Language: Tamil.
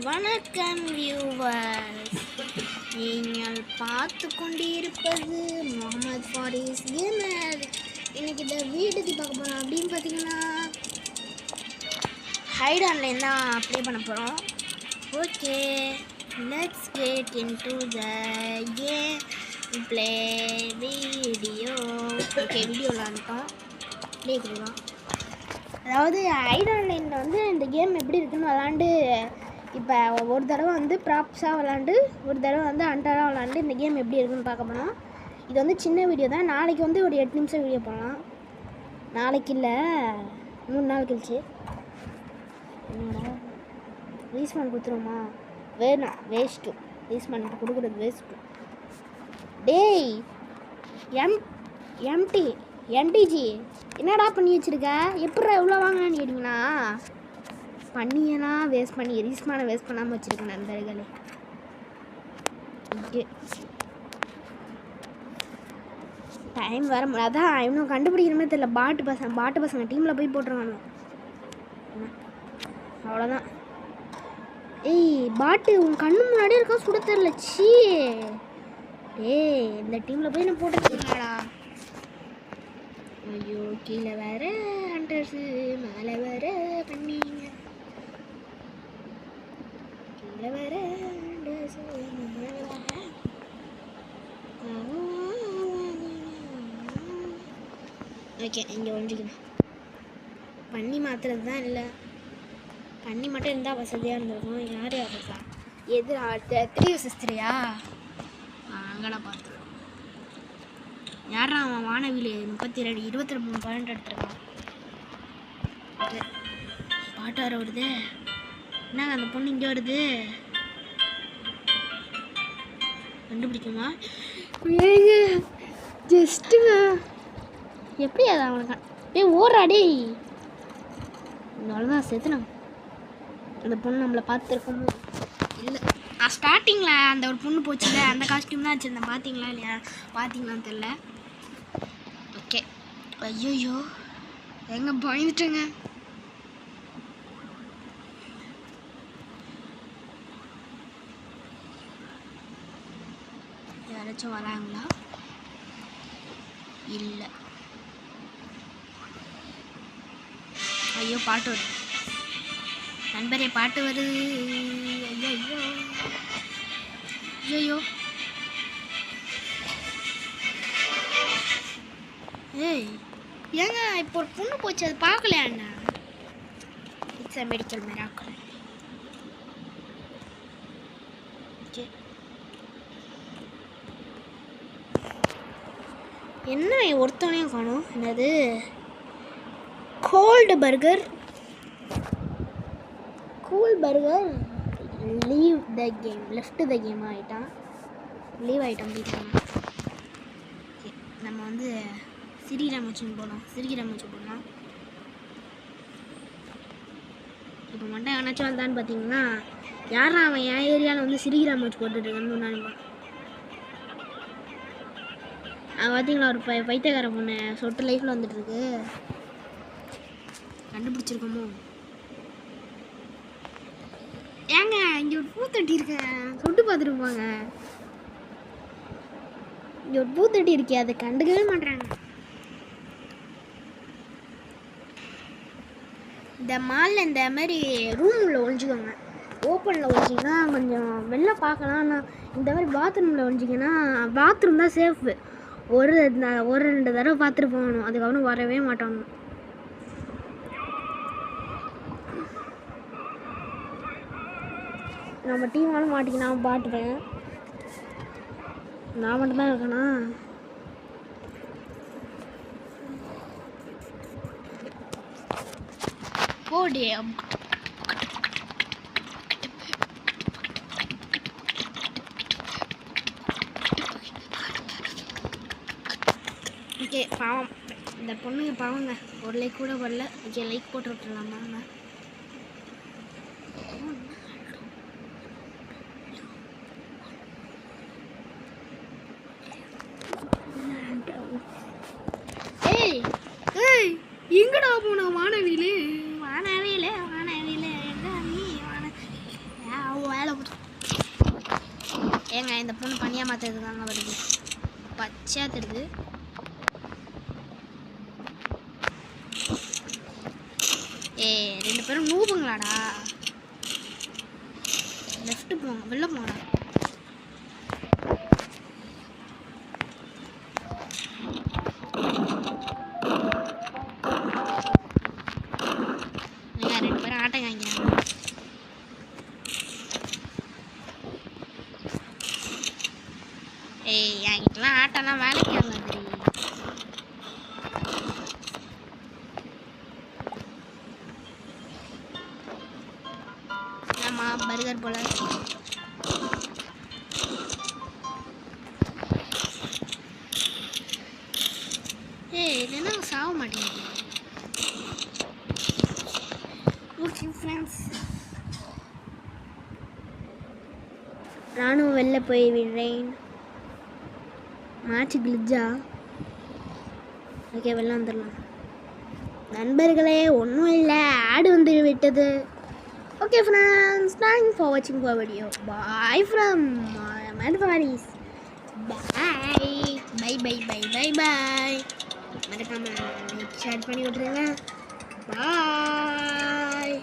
வணக்கம் வியூவர்ஸ், நீங்கள் பார்த்து கொண்டிருப்பது முகமது ஃபாரிஸ் கேமர். இன்னைக்கு இந்த வீட்டுக்கு பார்க்க போகிறோம் அப்படின்னு பார்த்தீங்கன்னா ஹைட் ஆன்லைன் தான் ப்ளே பண்ண போகிறோம். Okay, let's get into the game play video. Okay, video விளாண்டோம், ப்ளே கொடுக்கலாம். அதாவது ஹைட் ஆன்லைனில் வந்து இந்த கேம் எப்படி இருக்குன்னு விளாண்டு, இப்போ ஒரு தடவை வந்து ப்ராப்ஸாக விளாண்டு ஒரு தடவை வந்து அண்டராக விளாண்டு இந்த கேம் எப்படி இருக்குன்னு பார்க்க போனோம். இது வந்து சின்ன வீடியோ தான். நாளைக்கு வந்து ஒரு 8 நிமிஷம் வீடியோ போடலாம். நாளைக்கு இல்லை, 3 நாள் கழிச்சு. ரீஸ்மான் கொடுத்துருவோமா? வேணாம், வேஸ்ட்டு. ரீஸ்மான் கொடுக்குறது வேஸ்ட்டு. டேய் எம்டிஜி என்னடா பண்ணி வச்சுருக்க? எப்படா எவ்வளோ வாங்கினான்னு கேட்டிங்கன்னா, பண்ணியெல்லாம் வேஸ்ட் பண்ணி ரீஸ்மானை வேஸ்ட் பண்ணாமல் வச்சுருக்கேன் நண்பர்களே. டைம் வர அதான் இன்னும் கண்டுபிடிக்கிற மாதிரி தெரியல. பாட்டு பசங்க டீமில் போய் போட்டுருவாங்க. அவ்வளோதான். ஏய் பாட்டு உன் கண்ணு முன்னாடியே இருக்கா, சுட தெரியல. சீ, ஏய் இந்த டீமில் போய் நான் போட்டுருக்கீங்களாடா. ஐயோ, கீழே வேற ஹண்டர்ஸு, மேலே வேற பண்ணீங்க. கீழே வேற ஹண்டர்ஸு, மேலே வேற. ஓகே, இங்கே ஒழிஞ்சிக்கணும். பண்ணி மாற்றுறது தான் இல்லை. பண்ணி மட்டும் இருந்தால் வசதியாக இருந்திருக்கும். யார் இருக்கா? எது 3 vs 3யா? அங்கடா பார்த்துருக்கோம். யாரா அவன்? வானவிலே 22 பாயிண்ட் எடுத்துருக்கான். பாட்டு வர வருது. என்னங்க அந்த பொண்ணு இங்கே வருது? கண்டுபிடிக்குமா? ஜஸ்ட்டுங்க எப்படி அது அவனுக்கு? டேய் ஓடுறாடே. அவ்வளோதான், செத்துனாங்க. அந்த பொண்ணு நம்மளை பார்த்துருக்கோமோ இல்லை. நான் ஸ்டார்டிங்கில் அந்த ஒரு பொண்ணு போச்சுல, அந்த காஸ்டியூம் தான் வச்சுருந்தேன். பார்த்தீங்களா இல்லையா? பார்த்தீங்களான்னு தெரில. ஓகே, ஐயோ எங்கே பயந்துட்டேங்க. யாராச்சும் வராங்களா? இல்லை. ஐயோ பாட்டு வருது நண்பரே, பாட்டு வருது. ஐயோ ஐயோ. ஏய் ஏங்க இப்போ ஒரு பொண்ணு போச்சு, அது பார்க்கலையா? அண்ணா it's a medical miracle. Okay, என்ன ஒருத்தவனையும் காணும். என்னது? Gold burger leave the game, left the game ஆகிட்டான். லீவ் ஆகிட்டான் போயிட்டாங்க. நம்ம வந்து சிரிகிராமச்சு போகலாம். இப்போ மட்டும் எவனாச்சும் வந்தான்னு பார்த்தீங்கன்னா, யாரா அவன் என் ஏரியாவில் வந்து சிரிகிராமச்சு போட்டுட்ருக்கான்னு முன்னாடி பார்த்தீங்களா? ஒரு பைத்தியக்கார பொண்ணு சொட்டு லைஃப்பில் வந்துட்டுருக்கு. கண்டுபிடிச்சிருக்கோமோ? ஏங்க இங்கே ஒரு பூத்தட்டி இருக்கேன், சொட்டு பார்த்துருப்பாங்க. இங்கே ஒரு பூத்தட்டி இருக்கே, அதை கண்டுக்கவே மாட்டேறாங்க. இந்த மாலில் இந்த மாதிரி ரூமில் ஒழிஞ்சிக்கோங்க. ஓப்பனில் ஒழிச்சிங்கன்னா கொஞ்சம் வெளில பார்க்கலாம். ஆனால் இந்த மாதிரி பாத்ரூமில் ஒழிஞ்சிங்கன்னா, பாத்ரூம் தான் சேஃபு. ஒரு 2 தடவை பார்த்துட்டு போகணும், அதுக்கப்புறம் வரவே மாட்டாங்க. நம்ம டீமாலும் மாட்டிக்கு நான் பாட்டுப்பேன். நான் மட்டும்தான் இருக்கேனா? போடே. ஓகே, பாவம் இந்த பொண்ணுங்க பாவங்க. ஒரு லைக் கூட வரல. ஓகே, லைக் போட்டு விட்டுருலாமா? ஏய் ஏய் எங்கடா போன? வானவிலே எங்க நீ? ஏங்க இந்த பொண்ணு பனியாக மாற்றுறதுக்காங்க வருது, பச்சையாக தெரியுது. ரெண்டு பேரும் நூபுங்களாடா. லெஃப்ட்டு போங்க, வெளில போங்கடா. ரெண்டு பேரும் ஆட்டம் காய்க்கிறாங்க. என்கிட்டலாம் ஆட்டம்லாம் வேலைக்கு ஆகாது. ஆமா பர்கர் போல. இது என்ன சாக மாட்டேங்குது. ஓகே ஃப்ரெண்ட்ஸ், நானும் வெளில போய் விடுறேன். மேட்ச் கிளிச்சா? ஓகே வெளில வந்துடலாம். நண்பர்களே ஒன்றும் இல்லை, ஆடு வந்து விட்டது. ஓகே ஃப்ரெண்ட்ஸ், தேங்க்ஸ் ஃபார் வாட்சிங் ஃபார் வீடியோ. பாய் ஃப்ரம் மதுபாரிஸ். Bye bye bye bye bye bye. மறக்காம ஷேர் பண்ணி விட்டுருங்க. பாய்.